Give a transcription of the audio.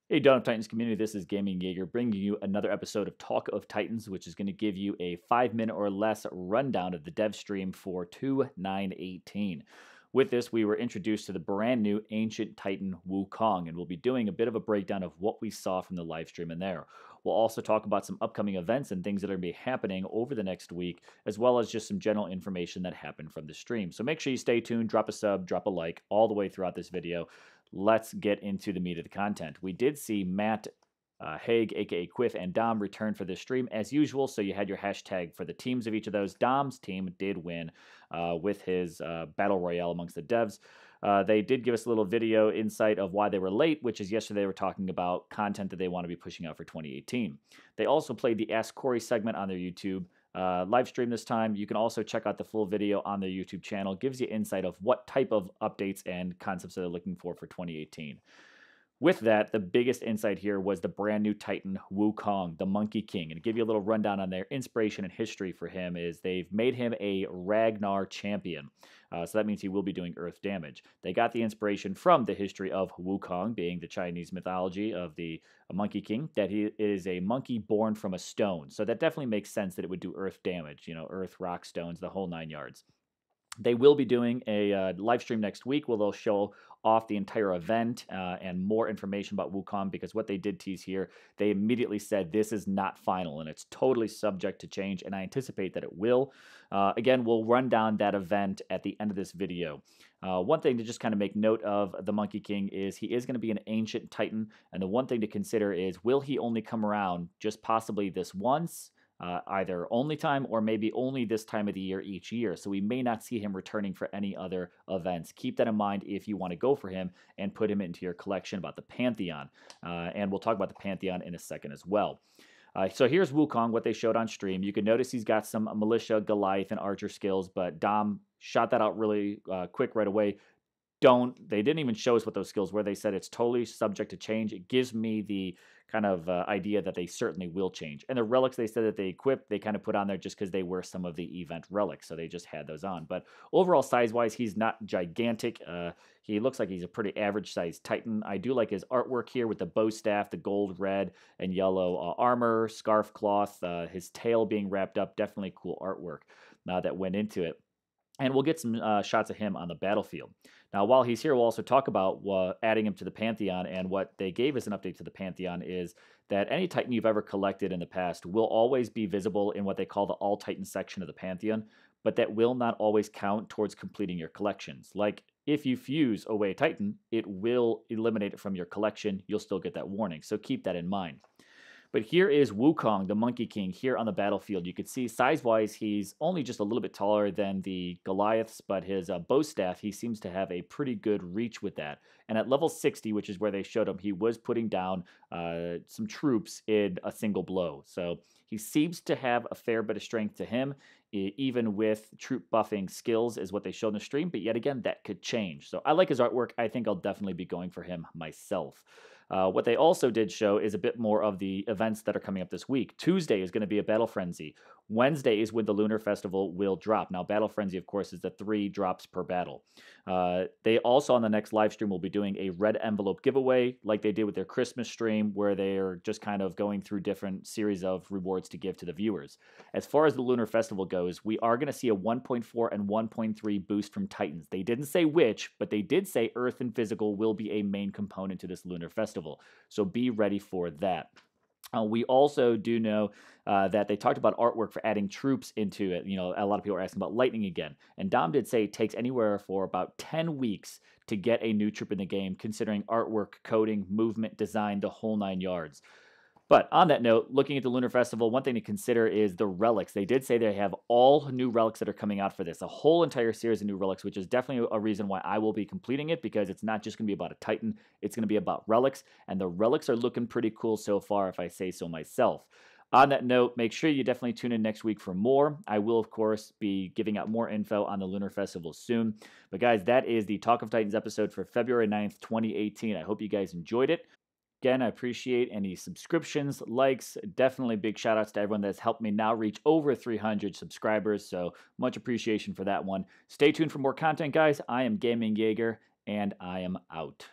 Hey, Dawn of Titans community, this is Gaming Jaeger bringing you another episode of Talk of Titans, which is going to give you a 5 minute or less rundown of the dev stream for 2.9.18. With this, we were introduced to the brand new Ancient Titan Wukong, and we'll be doing a bit of a breakdown of what we saw from the live stream in there. We'll also talk about some upcoming events and things that are going to be happening over the next week, as well as just some general information that happened from the stream. So make sure you stay tuned, drop a sub, drop a like all the way throughout this video. Let's get into the meat of the content. We did see Matt Haig, aka Quiff, and Dom return for this stream as usual. So you had your hashtag for the teams of each of those. Dom's team did win with his battle royale amongst the devs. They did give us a little video insight of why they were late, which is yesterday they were talking about content that they want to be pushing out for 2018. They also played the Ask Corey segment on their YouTube live stream this time. You can also check out the full video on their YouTube channel. Gives you insight of what type of updates and concepts that they're looking for 2018. With that, the biggest insight here was the brand new Titan Wukong, the Monkey King. And to give you a little rundown on their inspiration and history for him is they've made him a Ragnar Champion. So that means he will be doing earth damage. They got the inspiration from the history of Wukong, being the Chinese mythology of the Monkey King, that he is a monkey born from a stone. So that definitely makes sense that it would do earth damage, you know, earth, rock, stones, the whole 9 yards. They will be doing a live stream next week where they'll show off the entire event and more information about Wukong, because what they did tease here, they immediately said this is not final and it's totally subject to change, and I anticipate that it will. Again, we'll run down that event at the end of this video. One thing to just kind of make note of the Monkey King is he is going to be an ancient titan, and the one thing to consider is, will he only come around just possibly this once? Either only time or maybe only this time of the year each year. So we may not see him returning for any other events. Keep that in mind if you want to go for him and put him into your collection about the Pantheon. And we'll talk about the Pantheon in a second as well. So here's Wukong, what they showed on stream. You can notice he's got some militia, Goliath, and archer skills, but Dom shot that out really quick right away. They didn't even show us what those skills were. They said it's totally subject to change. It gives me the kind of idea that they certainly will change. And the relics they said that they equipped, they kind of put on there just because they were some of the event relics, so they just had those on. But overall, size-wise, he's not gigantic. He looks like he's a pretty average-sized Titan. I do like his artwork here with the bow staff, the gold, red, and yellow armor, scarf cloth, his tail being wrapped up. Definitely cool artwork that went into it. And we'll get some shots of him on the battlefield. Now, while he's here, we'll also talk about adding him to the Pantheon. And what they gave us an update to the Pantheon is that any Titan you've ever collected in the past will always be visible in what they call the All Titan section of the Pantheon, but that will not always count towards completing your collections. Like, if you fuse away a Titan, it will eliminate it from your collection. You'll still get that warning, so keep that in mind. But here is Wukong, the Monkey King, here on the battlefield. You can see size-wise, he's only just a little bit taller than the Goliaths, but his bow staff, he seems to have a pretty good reach with that. And at level 60, which is where they showed him, he was putting down some troops in a single blow. So he seems to have a fair bit of strength to him, even with troop buffing skills, is what they showed in the stream. But yet again, that could change. So I like his artwork. I think I'll definitely be going for him myself. What they also did show is a bit more of the events that are coming up this week. Tuesday is going to be a Battle Frenzy. Wednesday is when the Lunar Festival will drop. Now, Battle Frenzy, of course, is the 3 drops per battle. They also, on the next live stream, will be doing a red envelope giveaway like they did with their Christmas stream, where they're just kind of going through different series of rewards to give to the viewers. As far as the Lunar Festival goes, we are going to see a 1.4 and 1.3 boost from Titans. They didn't say which, but they did say Earth and Physical will be a main component to this Lunar Festival. So be ready for that. We also do know that they talked about artwork for adding troops into it. You know, a lot of people are asking about lightning again. And Dom did say it takes anywhere for about 10 weeks to get a new troop in the game, considering artwork, coding, movement, design, the whole 9 yards. But on that note, looking at the Lunar Festival, one thing to consider is the relics. They did say they have all new relics that are coming out for this, a whole entire series of new relics, which is definitely a reason why I will be completing it, because it's not just going to be about a Titan, it's going to be about relics, and the relics are looking pretty cool so far, if I say so myself. On that note, make sure you definitely tune in next week for more. I will, of course, be giving out more info on the Lunar Festival soon. But guys, that is the Talk of Titans episode for February 9th, 2018. I hope you guys enjoyed it. Again, I appreciate any subscriptions, likes. Definitely big shout outs to everyone that's helped me now reach over 300 subscribers. So much appreciation for that one. Stay tuned for more content, guys. I am GamingJAEGER, and I am out.